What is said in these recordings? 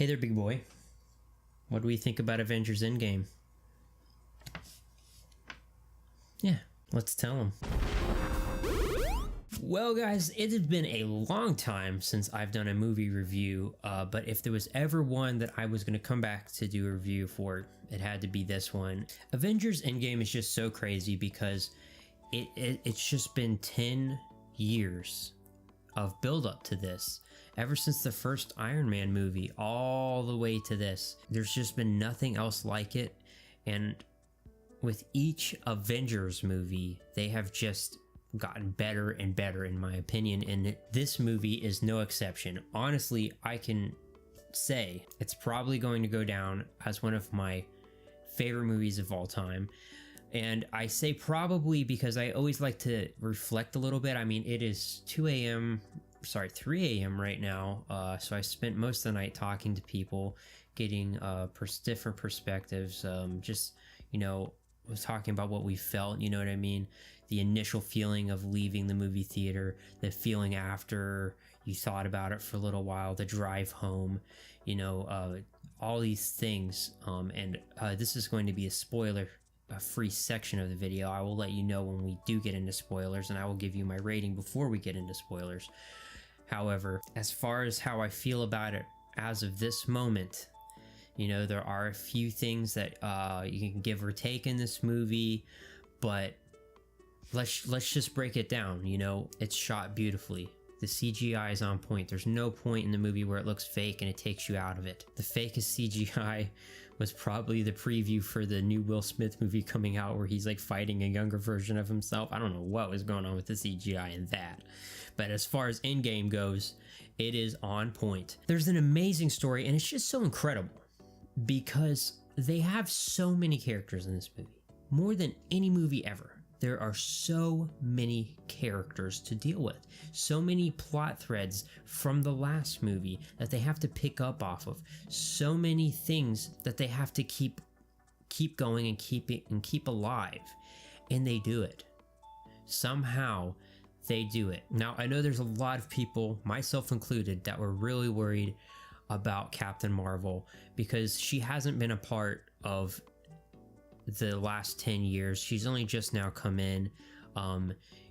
Hey there, big boy. What do we think about Avengers Endgame? Yeah, let's tell him. Well, guys, it has been a long time since I've done a movie review, but if there was ever one that I was going to come back to do a review for, it had to be this one. Avengers Endgame is just so crazy because it's just been 10 years of build up to this. Ever since the first Iron Man movie, all the way to this, there's just been nothing else like it. And with each Avengers movie, they have just gotten better and better, in my opinion, and this movie is no exception. Honestly, I can say it's probably going to go down as one of my favorite movies of all time. And I say probably because I always like to reflect a little bit. I mean, it is 3 a.m. right now, so I spent most of the night talking to people, getting different perspectives, just, you know, was talking about what we felt, you know what I mean? The initial feeling of leaving the movie theater, the feeling after you thought about it for a little while, the drive home, you know, all these things. And this is going to be a free section of the video. I will let you know when we do get into spoilers, and I will give you my rating before we get into spoilers. However, as far as how I feel about it as of this moment, you know, there are a few things that you can give or take in this movie, but let's just break it down. You know, it's shot beautifully. The CGI is on point. There's no point in the movie where it looks fake and it takes you out of it. The fakest CGI was probably the preview for the new Will Smith movie coming out where he's like fighting a younger version of himself. I don't know what was going on with the CGI in that. But as far as Endgame goes, it is on point. There's an amazing story, and it's just so incredible because they have so many characters in this movie. More than any movie ever. There are so many characters to deal with, so many plot threads from the last movie that they have to pick up off of, so many things that they have to keep going and keep alive, and they do it. Somehow they do it. Now, I know there's a lot of people, myself included, that were really worried about Captain Marvel because she hasn't been a part of the last 10 years. She's only just now come in,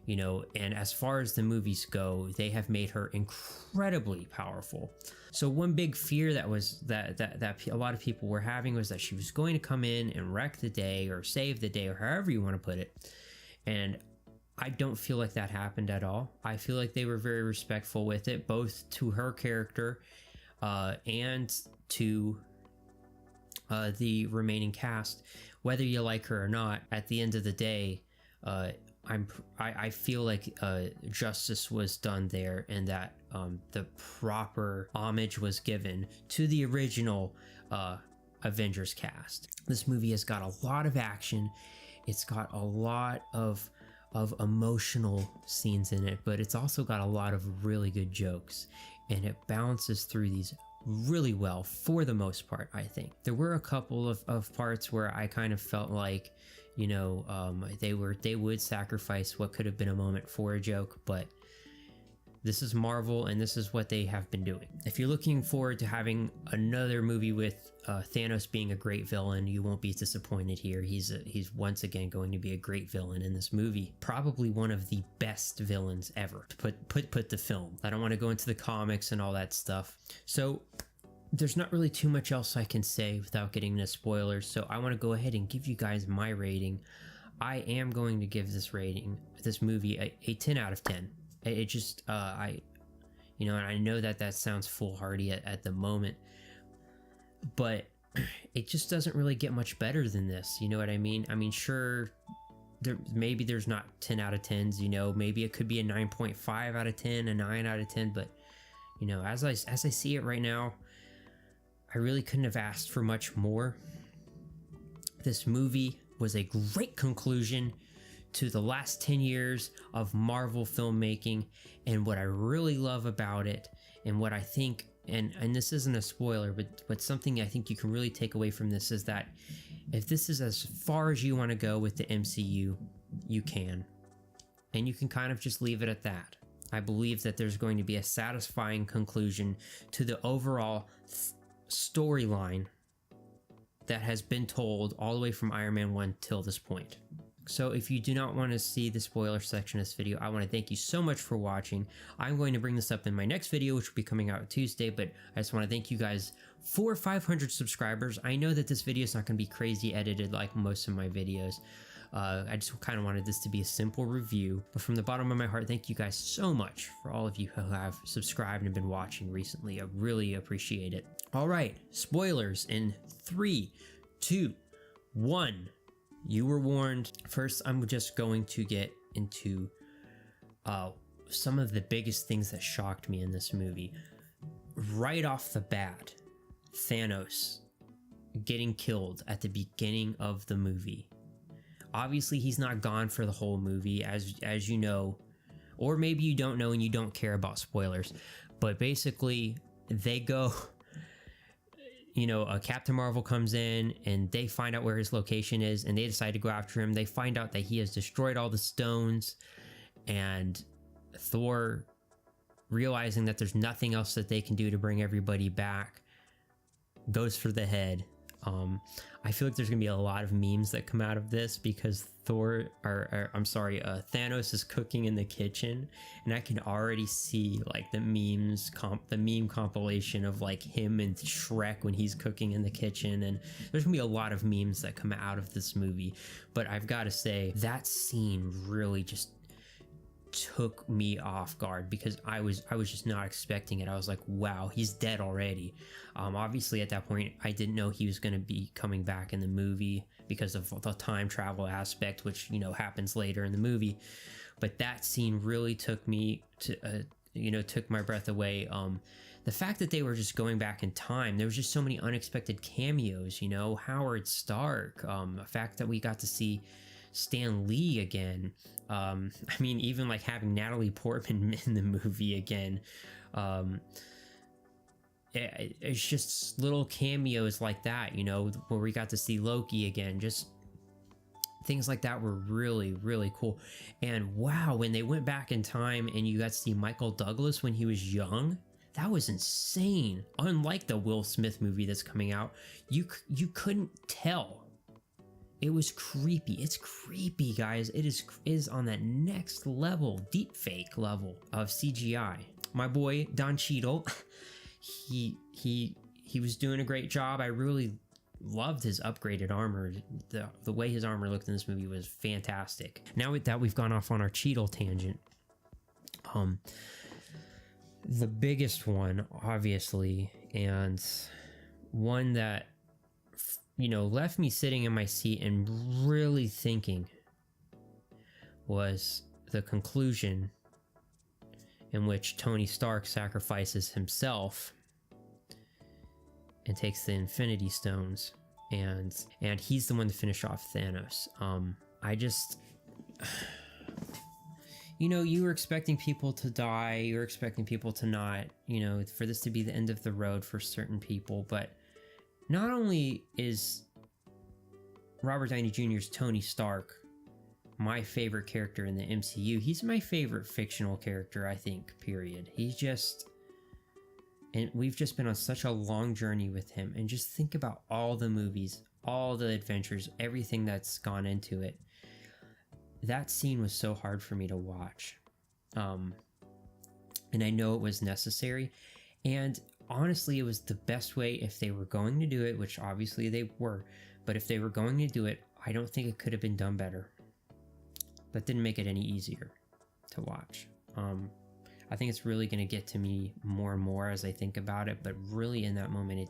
you know, and as far as the movies go, they have made her incredibly powerful. So one big fear that a lot of people were having was that she was going to come in and wreck the day or save the day or however you want to put it. And I don't feel like that happened at all. I feel like they were very respectful with it, both to her character and to the remaining cast. Whether you like her or not, at the end of the day, I feel like justice was done there, and that the proper homage was given to the original Avengers cast. This movie has got a lot of action. It's got a lot of emotional scenes in it, but it's also got a lot of really good jokes, and it balances through these really well for the most part. I think there were a couple of parts where I kind of felt like, you know, they would sacrifice what could have been a moment for a joke, but this is Marvel and this is what they have been doing. If you're looking forward to having another movie with Thanos being a great villain, you won't be disappointed here. He's once again going to be a great villain in this movie. Probably one of the best villains ever to put the film. I don't want to go into the comics and all that stuff. So there's not really too much else I can say without getting into spoilers. So I want to go ahead and give you guys my rating. I am going to give this movie a 10 out of 10. It just, you know, and I know that sounds foolhardy at the moment, but it just doesn't really get much better than this. You know what I mean? I mean, sure, maybe there's not 10 out of 10s, you know, maybe it could be a 9.5 out of 10, a 9 out of 10, but, you know, as I see it right now, I really couldn't have asked for much more. This movie was a great conclusion to the last 10 years of Marvel filmmaking, and what I really love about it, and what I think, and this isn't a spoiler, but something I think you can really take away from this is that if this is as far as you want to go with the MCU, you can. And you can kind of just leave it at that. I believe that there's going to be a satisfying conclusion to the overall storyline that has been told all the way from Iron Man 1 till this point. So if you do not want to see the spoiler section of this video, I want to thank you so much for watching. I'm going to bring this up in my next video, which will be coming out Tuesday, but I just want to thank you guys for 500 subscribers. I know that this video is not going to be crazy edited like most of my videos. I just kind of wanted this to be a simple review, but from the bottom of my heart, thank you guys so much for all of you who have subscribed and been watching recently. I really appreciate it. All right, spoilers in 3, 2, 1. You were warned. First, I'm just going to get into some of the biggest things that shocked me in this movie. Right off the bat, Thanos getting killed at the beginning of the movie. Obviously, he's not gone for the whole movie, as you know, or maybe you don't know and you don't care about spoilers. But basically, they go, you know, Captain Marvel comes in and they find out where his location is and they decide to go after him. They find out that he has destroyed all the stones, and Thor, realizing that there's nothing else that they can do to bring everybody back, goes for the head. I feel like there's gonna be a lot of memes that come out of this because Thanos is cooking in the kitchen, and I can already see like the meme compilation of like him and Shrek when he's cooking in the kitchen, and there's gonna be a lot of memes that come out of this movie. But I've got to say that scene really just took me off guard because I was just not expecting it. I was like, wow, he's dead already. Obviously at that point I didn't know he was going to be coming back in the movie because of the time travel aspect, which, you know, happens later in the movie. But that scene really took me to took my breath away. The fact that they were just going back in time, there was just so many unexpected cameos, you know, Howard Stark, the fact that we got to see Stan Lee again. I mean, even like having Natalie Portman in the movie again. It's just little cameos like that, you know, where we got to see Loki again. Just things like that were really, really cool. And wow, when they went back in time and you got to see Michael Douglas when he was young, that was insane. Unlike the Will Smith movie that's coming out, you couldn't tell. It was creepy. It's creepy, guys. It is on that next level, deep fake level of CGI. My boy Don Cheadle, he was doing a great job. I really loved his upgraded armor. The way his armor looked in this movie was fantastic. Now with that, we've gone off on our Cheadle tangent. The biggest one, obviously, and one that, you know, left me sitting in my seat and really thinking, was the conclusion in which Tony Stark sacrifices himself and takes the Infinity Stones, and he's the one to finish off Thanos. You know, you were expecting people to die, you were expecting people to not, you know, for this to be the end of the road for certain people, but not only is Robert Downey Jr.'s Tony Stark my favorite character in the MCU, he's my favorite fictional character, I think, period. And we've just been on such a long journey with him, and just think about all the movies, all the adventures, everything that's gone into it. That scene was so hard for me to watch. And I know it was necessary, and honestly, it was the best way if they were going to do it, which obviously they were, but if they were going to do it, I don't think it could have been done better. That didn't make it any easier to watch. I think it's really going to get to me more and more as I think about it, but really in that moment,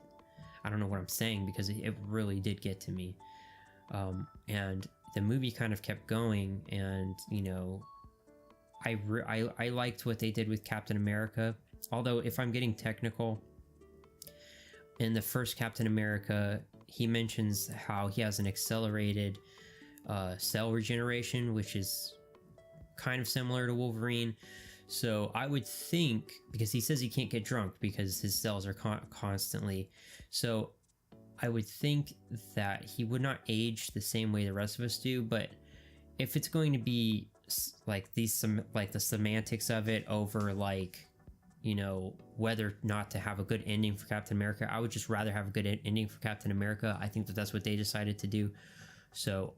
I don't know what I'm saying because it really did get to me. And the movie kind of kept going, and, you know, I liked what they did with Captain America. Although, if I'm getting technical, in the first Captain America, he mentions how he has an accelerated cell regeneration, which is kind of similar to Wolverine. So I would think, because he says he can't get drunk because his cells are constantly, so I would think that he would not age the same way the rest of us do. But if it's going to be like the semantics of it over like you know, whether or not to have a good ending for Captain America. I would just rather have a good ending for Captain America. I think that that's what they decided to do. So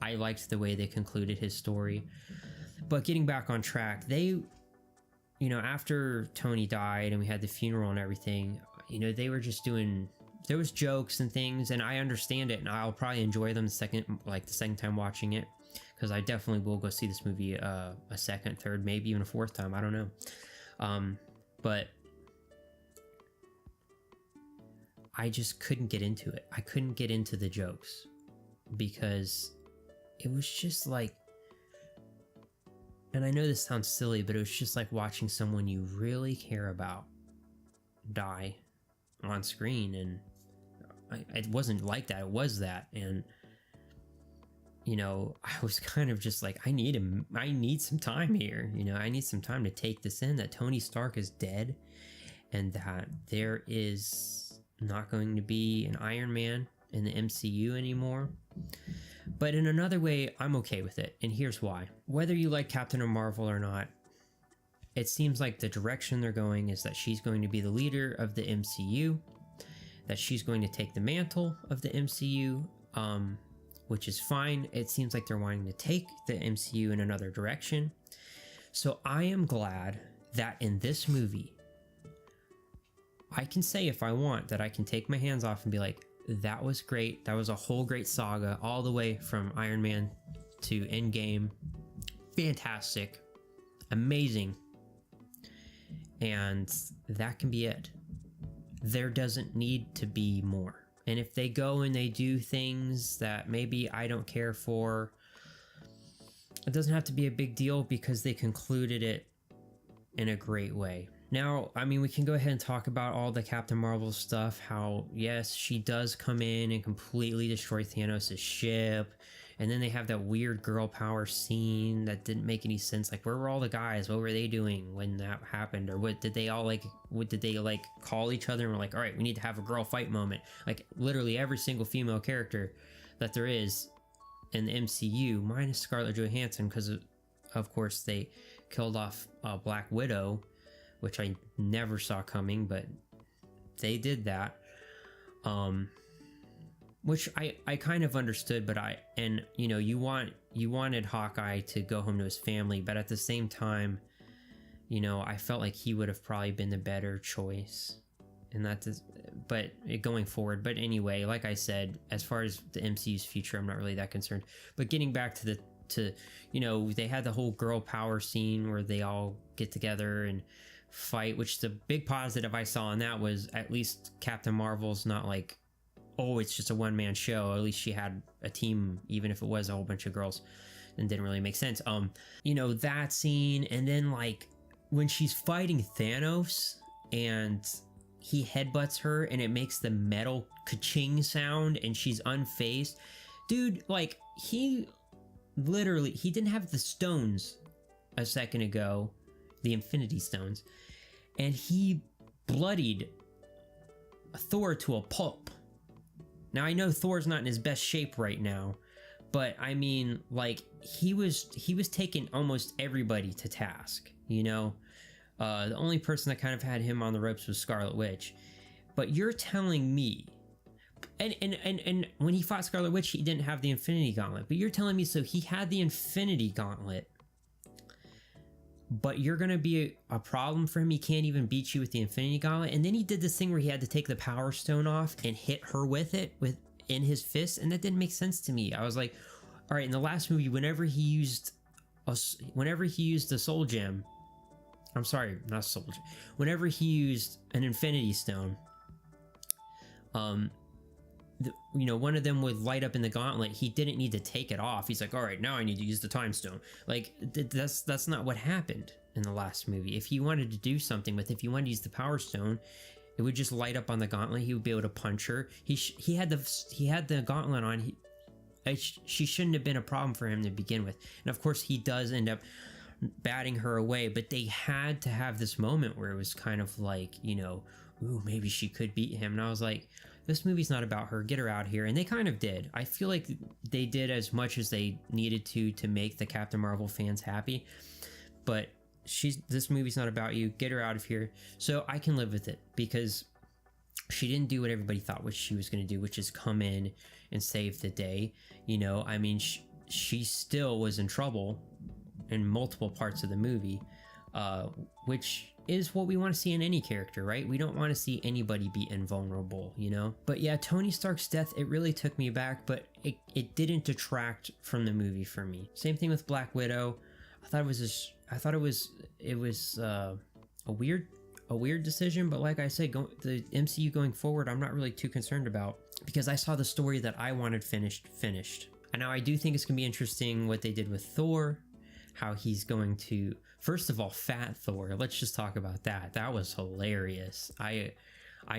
I liked the way they concluded his story. But getting back on track, they, you know, after Tony died and we had the funeral and everything, you know, they were just doing, there was jokes and things, and I understand it, and I'll probably enjoy them the second time watching it, because I definitely will go see this movie a second, third, maybe even a fourth time. I don't know. But I just couldn't get into it. I couldn't get into the jokes because it was just like, and I know this sounds silly, but it was just like watching someone you really care about die on screen. And it wasn't like that. It was that. And, you know, I was kind of just like, I need some time here. You know, I need some time to take this in, that Tony Stark is dead and that there is not going to be an Iron Man in the MCU anymore. But in another way, I'm okay with it, and here's why. Whether you like Captain Marvel or not, it seems like the direction they're going is that she's going to be the leader of the MCU, that she's going to take the mantle of the MCU, which is fine. It seems like they're wanting to take the MCU in another direction. So I am glad that in this movie, I can say if I want that I can take my hands off and be like, that was great. That was a whole great saga all the way from Iron Man to Endgame. Fantastic. Amazing. And that can be it. There doesn't need to be more. And if they go and they do things that maybe I don't care for, it doesn't have to be a big deal because they concluded it in a great way. Now, I mean, we can go ahead and talk about all the Captain Marvel stuff, how, yes, she does come in and completely destroy Thanos' ship, and then they have that weird girl power scene that didn't make any sense. Like, where were all the guys? What were they doing when that happened? Or what did they all, like, call each other and were like, all right, we need to have a girl fight moment? Like, literally every single female character that there is in the MCU, minus Scarlett Johansson, because, of course, they killed off Black Widow, which I never saw coming, but they did that. Which I kind of understood, but you know, you wanted Hawkeye to go home to his family, but at the same time, you know, I felt like he would have probably been the better choice. And but going forward, but anyway, like I said, as far as the MCU's future, I'm not really that concerned. But getting back to you know, they had the whole girl power scene where they all get together and fight, which the big positive I saw in that was at least Captain Marvel's not like, oh, it's just a one-man show. At least she had a team, even if it was a whole bunch of girls, and didn't really make sense. You know, that scene, and then like when she's fighting Thanos and he headbutts her and it makes the metal ka-ching sound and she's unfazed. Dude, like he didn't have the stones a second ago, the Infinity Stones, and he bloodied Thor to a pulp. Now, I know Thor's not in his best shape right now, but I mean, like, he was taking almost everybody to task, you know? The only person that kind of had him on the ropes was Scarlet Witch. But you're telling me, and when he fought Scarlet Witch, he didn't have the Infinity Gauntlet, but you're telling me, so he had the Infinity Gauntlet, but you're gonna be a problem for him? He can't even beat you with the Infinity Gauntlet? And then he did this thing where he had to take the Power Stone off and hit her with it in his fist, and that didn't make sense to me. I was like, all right, in the last movie, whenever he used the Soul Gem, I'm sorry, not Soul Gem, whenever he used an Infinity Stone, you know, one of them would light up in the gauntlet. He didn't need to take it off. He's like, all right, now I need to use the Time Stone. Like, that's not what happened in the last movie. If he wanted to do something with it, if he wanted to use the Power Stone, it would just light up on the gauntlet. He would be able to punch her. He had the gauntlet on. She shouldn't have been a problem for him to begin with. And of course, he does end up batting her away, but they had to have this moment where it was kind of like, you know, ooh, maybe she could beat him. And I was like, this movie's not about her. Get her out here. And they kind of did. I feel like they did as much as they needed to make the Captain Marvel fans happy. But this movie's not about you. Get her out of here. So I can live with it because she didn't do what everybody thought what she was going to do, which is come in and save the day. You know, I mean, she still was in trouble in multiple parts of the movie, which is what we want to see in any character, right? We don't want to see anybody be invulnerable, you know? But yeah, Tony Stark's death, it really took me back, but it didn't detract from the movie for me. Same thing with Black Widow. I thought it was a weird decision, but like I said, the MCU going forward, I'm not really too concerned about, because I saw the story that I wanted finished. And now I do think it's gonna be interesting what they did with Thor, how he's going to, first of all, Fat Thor. Let's just talk about that. That was hilarious. I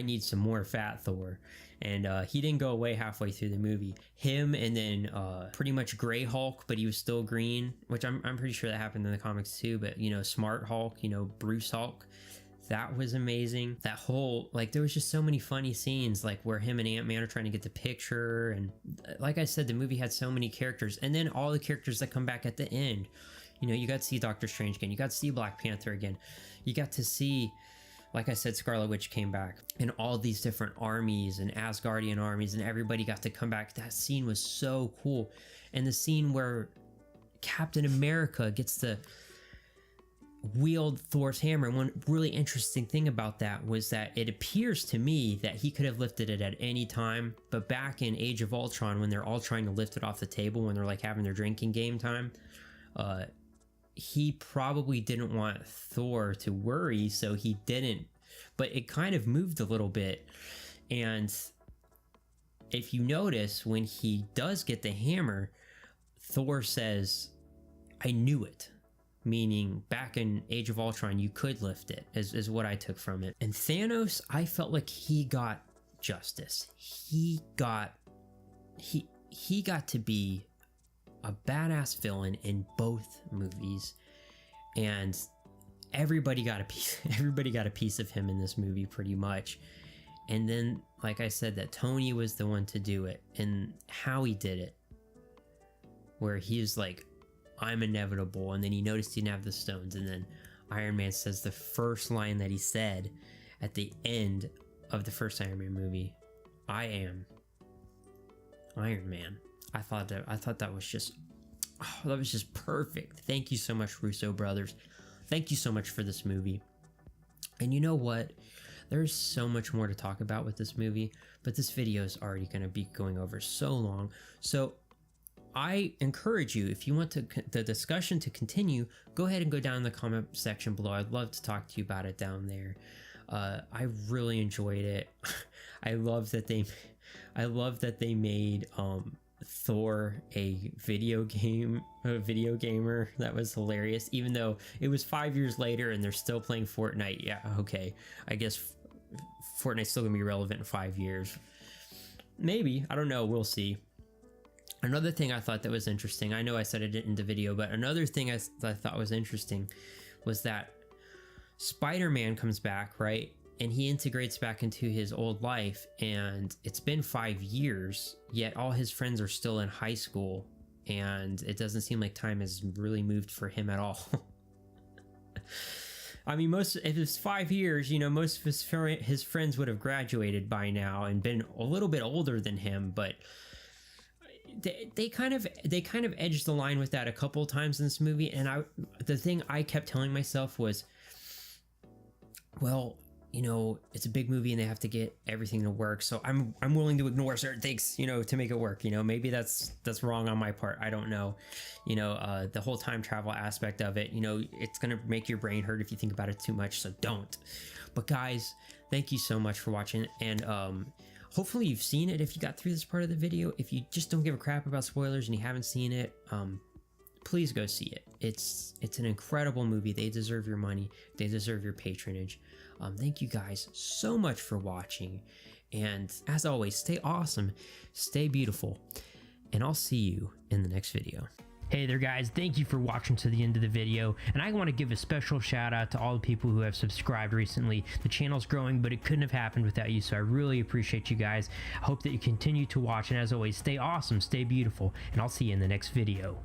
need some more Fat Thor. And he didn't go away halfway through the movie. Him and then pretty much Gray Hulk, but he was still green, which I'm pretty sure that happened in the comics too. But, you know, Smart Hulk, you know, Bruce Hulk. That was amazing. That whole, like, there was just so many funny scenes, like where him and Ant-Man are trying to get the picture. And like I said, the movie had so many characters. And then all the characters that come back at the end. You know, you got to see Doctor Strange again. You got to see Black Panther again. You got to see, like I said, Scarlet Witch came back. And all these different armies and Asgardian armies, and everybody got to come back. That scene was so cool. And the scene where Captain America gets to wield Thor's hammer. And one really interesting thing about that was that it appears to me that he could have lifted it at any time. But back in Age of Ultron, when they're all trying to lift it off the table, when they're like having their drinking game time, he probably didn't want Thor to worry, so he didn't. But it kind of moved a little bit. And if you notice, when he does get the hammer, Thor says, "I knew it." Meaning, back in Age of Ultron, you could lift it, is what I took from it. And Thanos, I felt like he got justice. He got to be a badass villain in both movies, and everybody got a piece of him in this movie pretty much. And then, like I said, that Tony was the one to do it, and how he did it, where he was like, "I'm inevitable," and then he noticed he didn't have the stones, and then Iron Man says the first line that he said at the end of the first Iron Man movie, "I am Iron Man." I thought that was just, that was just perfect. Thank you so much, Russo brothers. Thank you so much for this movie. And you know what? There's so much more to talk about with this movie, but this video is already going to be going over so long. So I encourage you, if you want the discussion to continue, go ahead and go down in the comment section below. I'd love to talk to you about it down there. I really enjoyed it. I love that they made Thor a video gamer. That was hilarious. Even though it was 5 years later and they're still playing Fortnite. Yeah, okay. I guess Fortnite's still gonna be relevant in 5 years. Maybe. I don't know. We'll see. Another thing I thought that was interesting, I know I said it in the video, but another thing I thought was interesting was that Spider-Man comes back, right? And he integrates back into his old life, and it's been 5 years, yet all his friends are still in high school, and it doesn't seem like time has really moved for him at all. I mean, if it's 5 years, you know, most of his friends would have graduated by now and been a little bit older than him, but they kind of edged the line with that a couple of times in this movie. And the thing I kept telling myself was, well, you know, it's a big movie and they have to get everything to work, so I'm willing to ignore certain things, you know, to make it work. You know, maybe that's wrong on my part. I don't know. You know, the whole time travel aspect of it, you know, it's gonna make your brain hurt if you think about it too much, so don't. But guys, thank you so much for watching, and hopefully you've seen it if you got through this part of the video. If you just don't give a crap about spoilers and you haven't seen it, please go see it. It's an incredible movie. They deserve your money. They deserve your patronage. Thank you guys so much for watching. And as always, stay awesome, stay beautiful, and I'll see you in the next video. Hey there guys, thank you for watching to the end of the video, and I want to give a special shout out to all the people who have subscribed recently. The channel's growing, but it couldn't have happened without you, so I really appreciate you guys. I hope that you continue to watch, and as always, stay awesome, stay beautiful, and I'll see you in the next video.